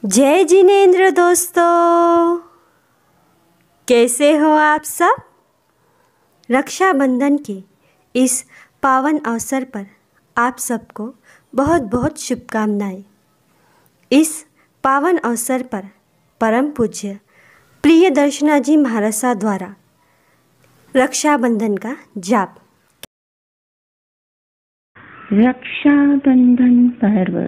जय जिनेंद्र दोस्तों, कैसे हो आप सब। रक्षाबंधन के इस पावन अवसर पर आप सबको बहुत बहुत शुभकामनाएं। इस पावन अवसर पर परम पूज्य प्रियदर्शना जी महाराज द्वारा रक्षाबंधन का जाप। रक्षाबंधन पर्व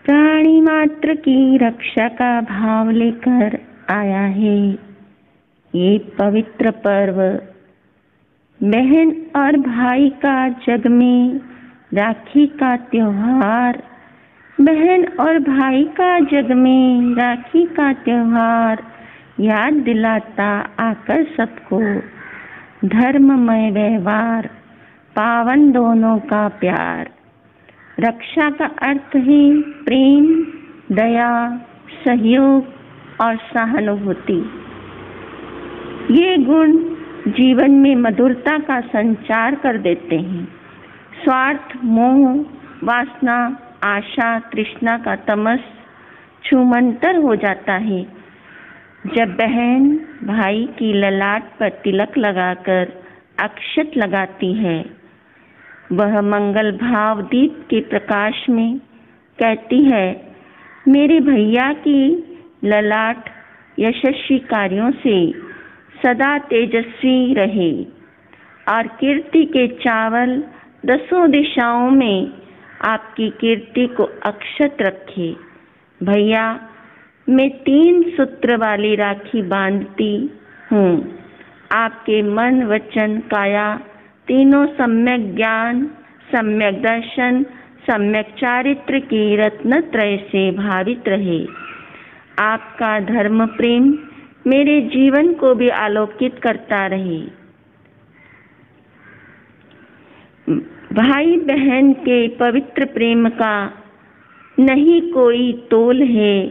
प्राणी मात्र की रक्षा का भाव लेकर आया है। ये पवित्र पर्व बहन और भाई का जग में राखी का त्योहार, बहन और भाई का जग में राखी का त्योहार याद दिलाता आकर सबको धर्ममय व्यवहार, पावन दोनों का प्यार। रक्षा का अर्थ है प्रेम, दया, सहयोग और सहानुभूति। ये गुण जीवन में मधुरता का संचार कर देते हैं। स्वार्थ, मोह, वासना, आशा, तृष्णा का तमस छूमंतर हो जाता है जब बहन भाई की ललाट पर तिलक लगाकर अक्षत लगाती है। वह मंगल भाव दीप के प्रकाश में कहती है, मेरे भैया की ललाट यशस्वी कार्यों से सदा तेजस्वी रहे और कीर्ति के चावल दसों दिशाओं में आपकी कीर्ति को अक्षत रखे। भैया, मैं 3 सूत्र वाली राखी बांधती हूँ। आपके मन, वचन, काया तीनों सम्यक ज्ञान, सम्यक दर्शन, सम्यक चारित्र की रत्नत्रय से भावित रहे। आपका धर्म प्रेम मेरे जीवन को भी आलोकित करता रहे। भाई बहन के पवित्र प्रेम का नहीं कोई तोल है।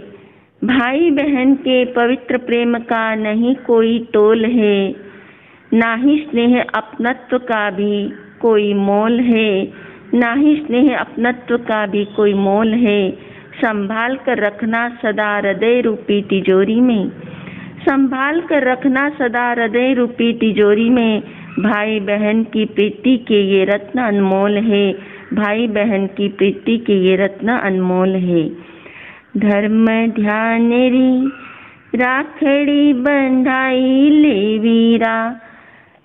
भाई बहन के पवित्र प्रेम का नहीं कोई तोल है। ना ही स्नेह अपनत्व का भी कोई मोल है। ना ही स्नेह अपनत्व का भी कोई मोल है। संभाल कर रखना सदा हृदय रूपी तिजोरी में। संभाल कर रखना सदा हृदय रूपी तिजोरी में। भाई बहन की प्रीति के ये रत्न अनमोल है। भाई बहन की प्रीति के ये रत्न अनमोल है। धर्म ध्यान री राखड़ी बंधाई ले वीरा।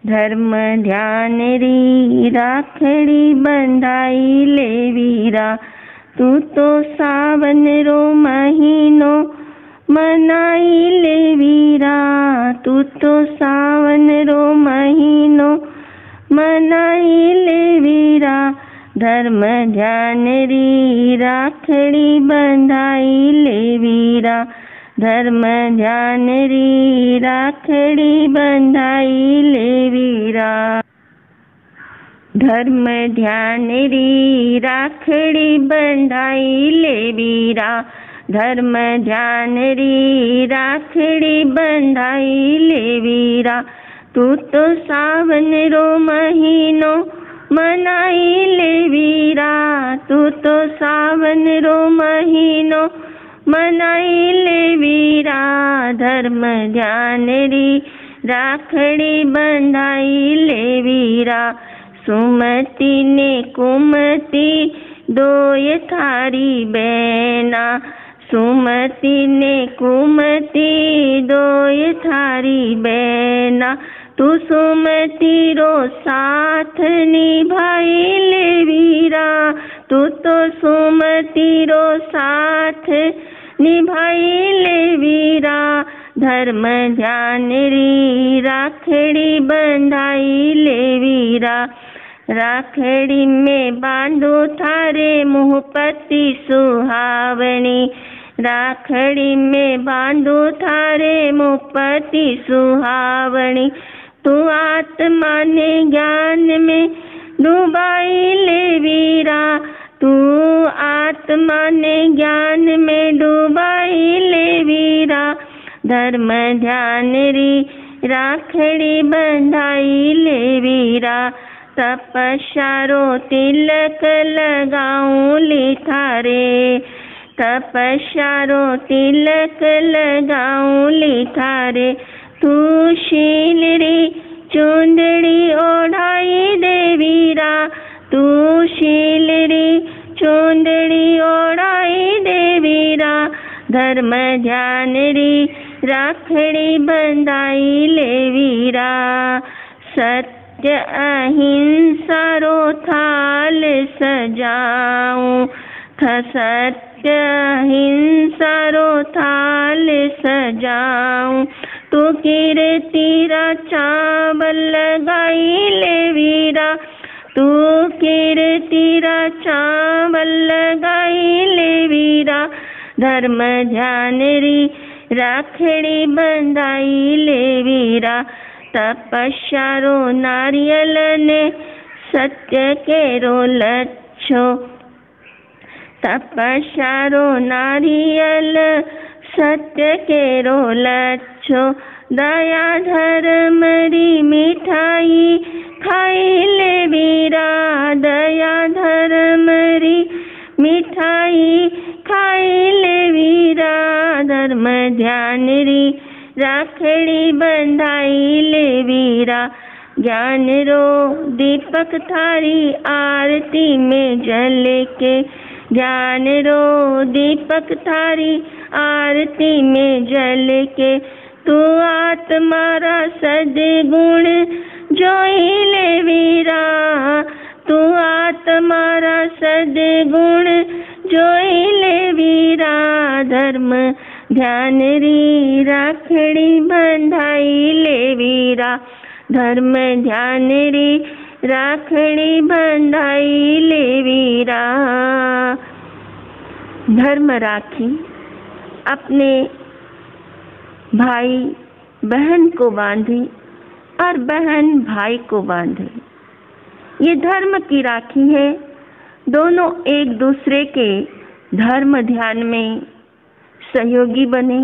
धर्म ध्यान री राखड़ी बंधाई ले वीरा। तू तो सावन रो महीनो मनाई ले वीरा। तू तो सावन रो महीनो मनाई ले वीरा। धर्म ध्यान री राखड़ी बंधाई ले वीरा। धर्म ध्यान री राखड़ी बंधाई ले वीरा। धर्म ध्यान री राखड़ी बंधाई ले वीरा। धर्म ध्यान री राखड़ी बंधाई ले वीरा। तू तो सावन रो महीनो मनाई ले वीरा। तू तो सावन रो महीनो मनाई ले वीरा। धर्म ध्यान री राखड़ी बंधाई ले वीरा। सुमति ने कुमति दोय थारी बहना। सुमति ने कुमति दोय थारी बहना। तू सुमति रो साथ निभाई ले वीरा। तू तो सुमति रो साथ निभाई ले वीरा। धर्म ध्यान री राखड़ी बंधाई ले वीरा। राखड़ी में बांधो थारे मुँह पति सुहावनी। राखड़ी में बांधो थारे मुँह पति सुहावनी। तू आत्मा ने ज्ञान में डुबाई ले वीरा। तू आत्मा ने ज्ञान में डुबाई ले वीरा। धर्म ध्यान री राखड़ी बंधाई ले वीरा। तपस्या रो तिलक लगाऊं ली थारे। तपस्यारो तिलक लगाऊं लिथारे, तू शील रे चुंदड़ी ओढ़ाई दे वीरा, तू शील रे चुंदड़ी ओढ़ाई दे वीरा, धर्म ध्यान रे राखड़ी बंधाई ले वीरा, सत्य अहिंसा रो थाल सजाऊं, सत्य अहिंसा रो थाल सजाऊं, तू कीर्ति रचा लगाई ले वीरा, तू कीर्ति रचा लगाई ले वीरा, धर्म ध्यान री राखड़ी बंधाई ले वीरा, तपस्या रो नारियल ने सत्य के रो लच्छो, तपस्या रो नारियल सत्य के रो लच्छो, दया धर्म री मिठाई खाई ले वीरा, दया धर्म री मिठाई खाई ले वीरा, धर्म ध्यान री राखड़ी बंधाई ले वीरा, ज्ञान रो दीपक थारी आरती में जल के, ज्ञान रो दीपक थारी आरती में जल के, तू आत्मारा सद्गुण जोई ले वीरा, तू आत्मारा सद्गुण जोई ले वीरा, धर्म ध्यान री राखड़ी बंधाई ले वीरा, धर्म ध्यान री राखड़ी बंधाई ले वीरा। धर्म राखी अपने भाई बहन को बांधे और बहन भाई को बांधे, ये धर्म की राखी है। दोनों एक दूसरे के धर्म ध्यान में सहयोगी बने,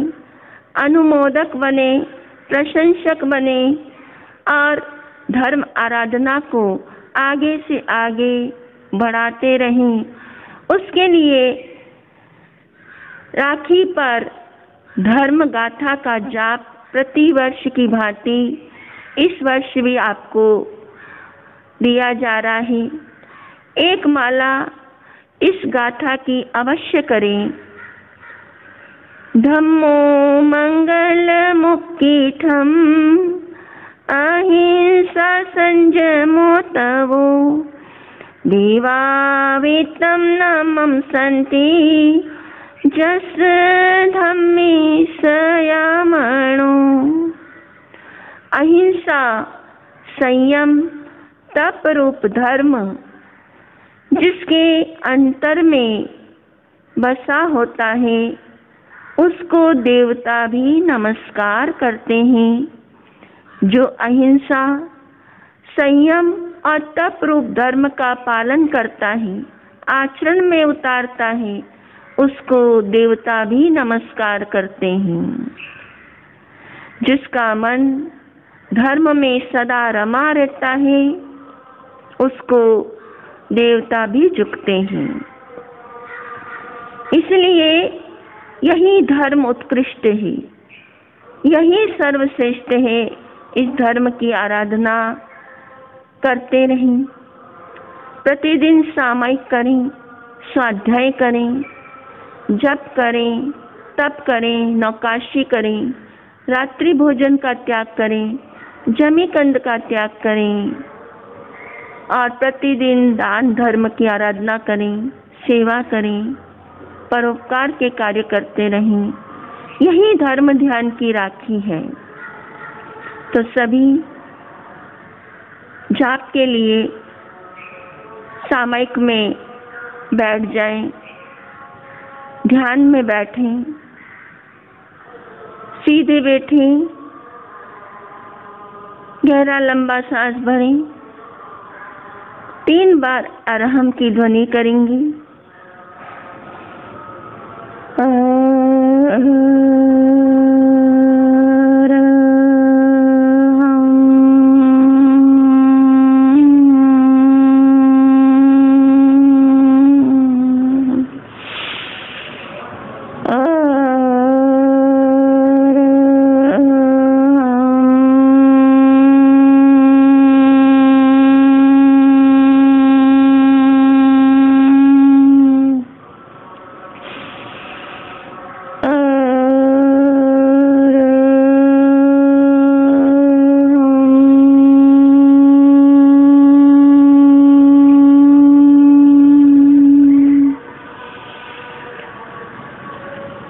अनुमोदक बने, प्रशंसक बने और धर्म आराधना को आगे से आगे बढ़ाते रहें। उसके लिए राखी पर धर्म गाथा का जाप प्रतिवर्ष की भांति इस वर्ष भी आपको दिया जा रहा है। एक माला इस गाथा की अवश्य करें। धम्मो मंगल मुक्तिठम अहिंसा संयमो तवो देवावितं नमं सन्ति जस धम्मे संयमणो। अहिंसा संयम तप रूप धर्म जिसके अंतर में बसा होता है उसको देवता भी नमस्कार करते हैं। जो अहिंसा संयम और तप रूप धर्म का पालन करता है, आचरण में उतारता है, उसको देवता भी नमस्कार करते हैं। जिसका मन धर्म में सदा रमा रहता है उसको देवता भी झुकते हैं। इसलिए यही धर्म उत्कृष्ट है, यही सर्वश्रेष्ठ है। इस धर्म की आराधना करते रहें, प्रतिदिन सामायिक करें, स्वाध्याय करें, जप करें, तप करें, नौकाशी करें, रात्रि भोजन का त्याग करें, जमी कंद का त्याग करें और प्रतिदिन दान धर्म की आराधना करें, सेवा करें, परोपकार के कार्य करते रहें। यही धर्म ध्यान की राखी है। तो सभी जाप के लिए सामायिक में बैठ जाएं, ध्यान में बैठें, सीधे बैठें, गहरा लंबा सांस भरें, 3 बार अरहम की ध्वनि करेंगे।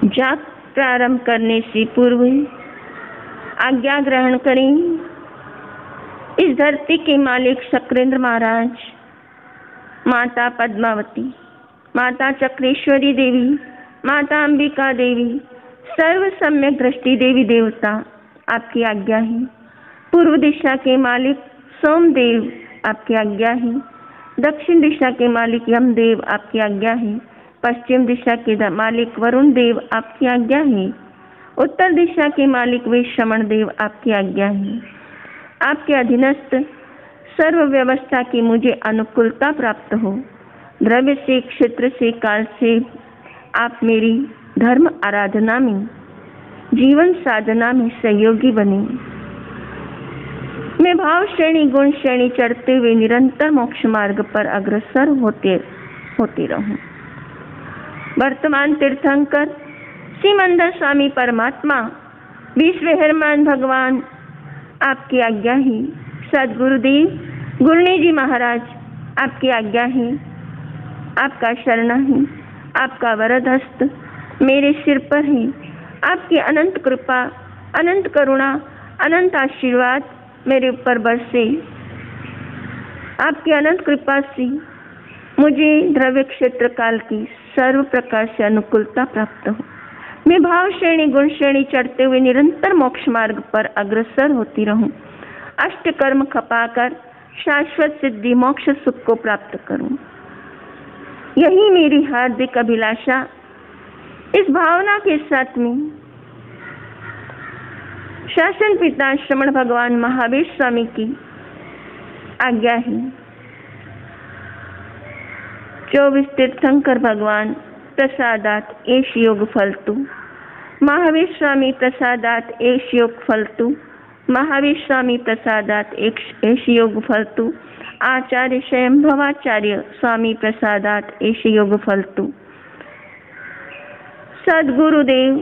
जाप प्रारंभ करने से पूर्व आज्ञा ग्रहण करें। इस धरती के मालिक शक्रेंद्र महाराज, माता पद्मावती, माता चक्रेश्वरी देवी, माता अंबिका देवी, सर्व सम्यक दृष्टि देवी देवता आपकी आज्ञा है। पूर्व दिशा के मालिक सोमदेव आपकी आज्ञा है। दक्षिण दिशा के मालिक यमदेव आपकी आज्ञा है। पश्चिम दिशा के मालिक वरुण देव आपकी आज्ञा है। उत्तर दिशा के मालिक वैश्रवण देव आपकी आज्ञा है। आपके अधीनस्थ सर्व व्यवस्था की मुझे अनुकूलता प्राप्त हो। द्रव्य से, क्षेत्र से, काल से आप मेरी धर्म आराधना में, जीवन साधना में सहयोगी बने। मैं भाव श्रेणी गुण श्रेणी चढ़ते हुए निरंतर मोक्ष मार्ग पर अग्रसर होते रहूं। वर्तमान तीर्थंकर श्रीमंदर स्वामी परमात्मा विश्वहरमान भगवान आपकी आज्ञा है। सदगुरुदेव गुरनी जी महाराज आपकी आज्ञा है। आपका शरणा है। आपका वरद हस्त मेरे सिर पर है। आपकी अनंत कृपा, अनंत करुणा, अनंत आशीर्वाद मेरे ऊपर बरसे। आपकी अनंत कृपा से मुझे द्रव्य क्षेत्र काल की सर्व प्रकार से अनुकूलता प्राप्त हो। मैं भाव श्रेणी गुण श्रेणी चढ़ते हुए निरंतर मोक्ष मार्ग पर अग्रसर होती रहूं। अष्ट कर्म खपाकर शाश्वत सिद्धि मोक्ष सुख को प्राप्त करूं। यही मेरी हार्दिक अभिलाषा। इस भावना के साथ में शासन पिता श्रमण भगवान महावीर स्वामी की आज्ञा है। 24 तीर्थंकर भगवान प्रसादात एष योग फलतु। महावीर स्वामी प्रसादात एष योग फलतु। महावीर स्वामी प्रसादात एष योग फलतु। आचार्य स्वयंभवाचार्य स्वामी प्रसादात एष योग फलतु। सदगुरुदेव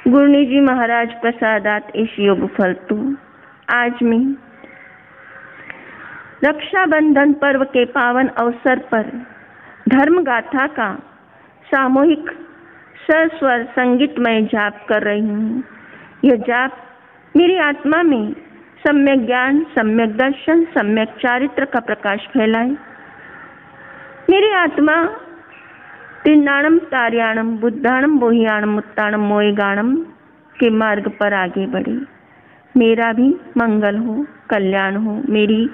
गुरनी जी महाराज प्रसादात एष योग फलतु। आज मैं रक्षाबंधन पर्व के पावन अवसर पर धर्म गाथा का सामूहिक सस्वर संगीतमय जाप कर रही हूँ। यह जाप मेरी आत्मा में सम्यक ज्ञान, सम्यक दर्शन, सम्यक चारित्र का प्रकाश फैलाए। मेरी आत्मा त्रिनाणम तार्याणम बुद्धाणम बोहियाणम मुत्ताणम मोयगाणम के मार्ग पर आगे बढ़े। मेरा भी मंगल हो, कल्याण हो। मेरी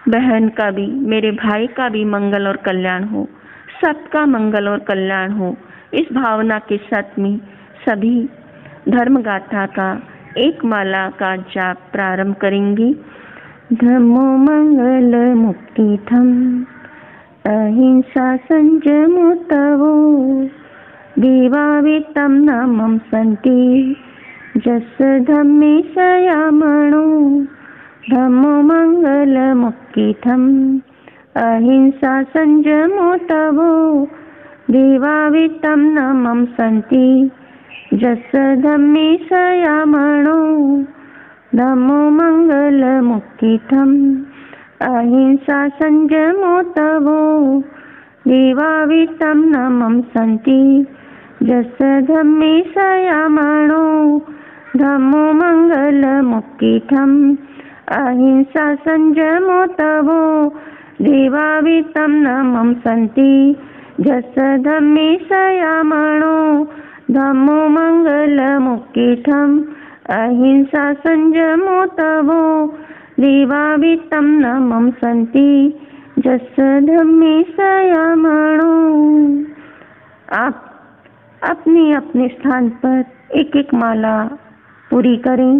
बहन का भी, मेरे भाई का भी मंगल और कल्याण हो। सबका मंगल और कल्याण हो। इस भावना के साथ में सभी धर्म गाथा का एक माला का जाप प्रारंभ करेंगे। धम्मो मंगल मुक्तिथम अहिंसा संयमो तवो देवावितं नामं सन्ति जस धम्मे सयामणो। धम्मो मंगल मुक्तिथम अहिंसा संयमो तवो देवावितं नामं सन्ति जस धम्मे सयामणो। धम्मो मंगल मुक्तिथम अहिंसा संयमो तवो देवावितं नामं सन्ति जस धम्मे सयामणो। धम्मो मंगल मुक्तिथम अहिंसा संयमो तवो देवावितं नामं सन्ति जस धम्मे सयामणो। धम्मो मंगल मुक्तिथम अहिंसा संयमो तवो देवावितं नामं सन्ति जस धम्मे सयामणो। आप अपने अपने स्थान पर एक एक माला पूरी करें।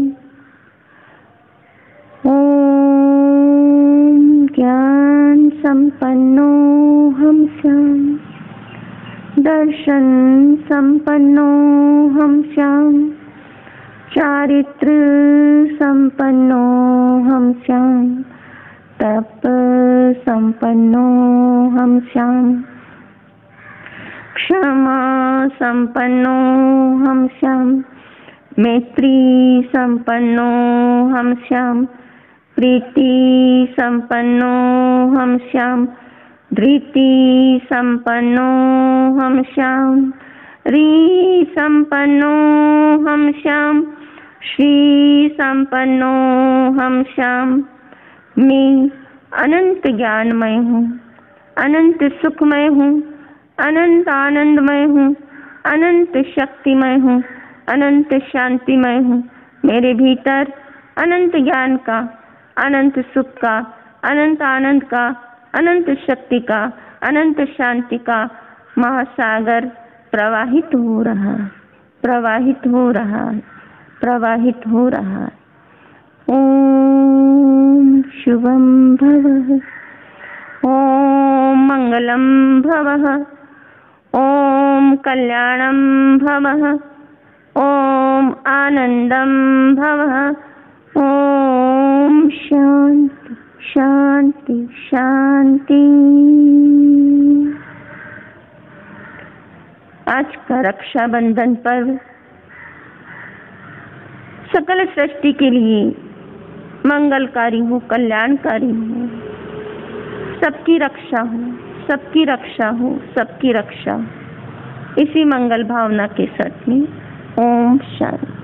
ओम ज्ञान संपन्नो हम श्याम, दर्शन संपन्नो हम श्याम, चारित्र संपन्नो हम श्याम, तप संपन्नो हम श्याम, क्षमा संपन्नो हम श्याम, मैत्री संपन्नो हम श्याम, प्रीति संपन्नो हम श्याम, धृति संपन्नो हम श्याम, री संपन्नो हम श्याम, श्री संपन्नो हम श्याम। मैं अनंत ज्ञानमय हूँ, अनंत सुखमय हूँ, अनंत आनंदमय हूँ, अनंत शक्तिमय हूँ, अनंत शांतिमय हूँ। मेरे भीतर अनंत ज्ञान का, अनंत सुख का, अनंत आनंद का, अनंत शक्ति का, अनंत शांति का महासागर प्रवाहित हो रहा है, प्रवाहित हो रहा है, प्रवाहित हो रहा है। ओम शुभम भवः, ओम मंगलम भवः, ओम कल्याणम भवः, ओम आनंदम भवः, ओम शांति शांति शांति। आज का रक्षाबंधन पर्व सकल सृष्टि के लिए मंगलकारी हो, कल्याणकारी हो, सबकी रक्षा हो, सबकी रक्षा हो, सबकी रक्षा। इसी मंगल भावना के साथ में ओम शांति।